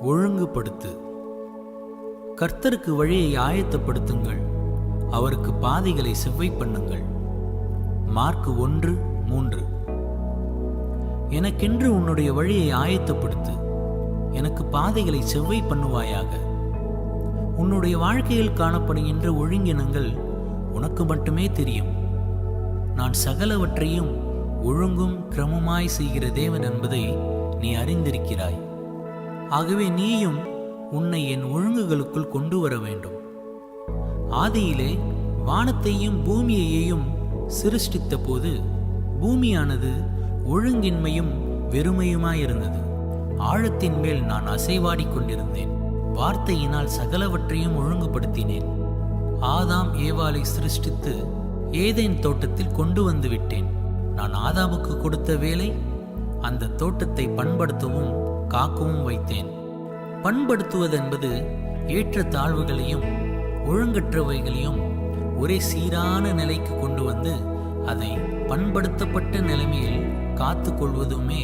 ஒழுங்குபடுத்து. கர்த்தருக்கு வழியை ஆயத்தப்படுத்துங்கள், அவருக்கு பாதைகளை செவ்வை பண்ணுங்கள். மார்க் 1:3. எனக்கென்று உன்னுடைய வழியை ஆயத்தப்படுத்து, எனக்கு பாதைகளை செவ்வை பண்ணுவாயாக. உன்னுடைய வாழ்க்கையில் காணப்படுகின்ற ஒழுங்கினங்கள் உனக்கு மட்டுமே தெரியும். நான் சகலவற்றையும் ஒழுங்கும் கிரமமாய் செய்கிற தேவன் என்பதை நீ அறிந்திருக்கிறாய். ஆகவே நீயும் உன்னை என் ஒழுங்குகளுக்குள் கொண்டு வர வேண்டும். ஆதியிலே வானத்தையும் பூமியையும் சிருஷ்டித்த போது பூமியானது ஒழுங்கின்மையும் வெறுமையுமாயிருந்தது. ஆழத்தின் மேல் நான் அசைவாடிக் கொண்டிருந்தேன். வார்த்தையினால் சகலவற்றையும் ஒழுங்குபடுத்தினேன். ஆதாம் ஏவாளை சிருஷ்டித்து ஏதேன் தோட்டத்தில் கொண்டு வந்து விட்டேன். நான் ஆதாமுக்கு கொடுத்த வேலை அந்த தோட்டத்தை பண்படுத்தவும் காக்கவும் வைத்தேன். பண்படுத்துவதென்பது ஏற்ற தாழ்வுகளையும் ஒழுங்கற்றவைகளையும் ஒரே சீரான நிலைக்கு கொண்டு வந்து அதை பண்படுத்தப்பட்ட நிலைமையில் காத்து கொள்வதுமே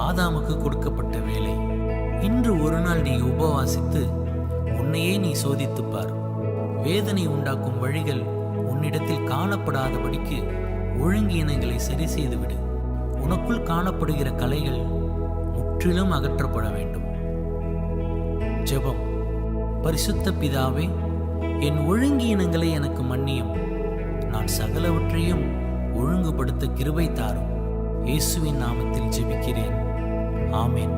ஆதாமுக்கு கொடுக்கப்பட்ட வேலை. இன்று ஒரு நாள் நீ உபவாசித்து உன்னையே நீ சோதித்துப்பார். வேதனை உண்டாக்கும் வழிகள் உன்னிடத்தில் காணப்படாதபடிக்கு ஒழுங்கீனங்களை சரி செய்துவிடு. உனக்குள் காணப்படுகிற கலைகள் முற்றிலும் அகற்றப்பட வேண்டும். ஜெபம். பரிசுத்த பிதாவே, என் ஒழுங்கீனங்களை எனக்கு மன்னியும். நான் சகலவற்றையும் ஒழுங்குபடுத்த கிருபை தாரும். இயேசுவின் நாமத்தில் ஜெபிக்கிறேன். ஆமென்.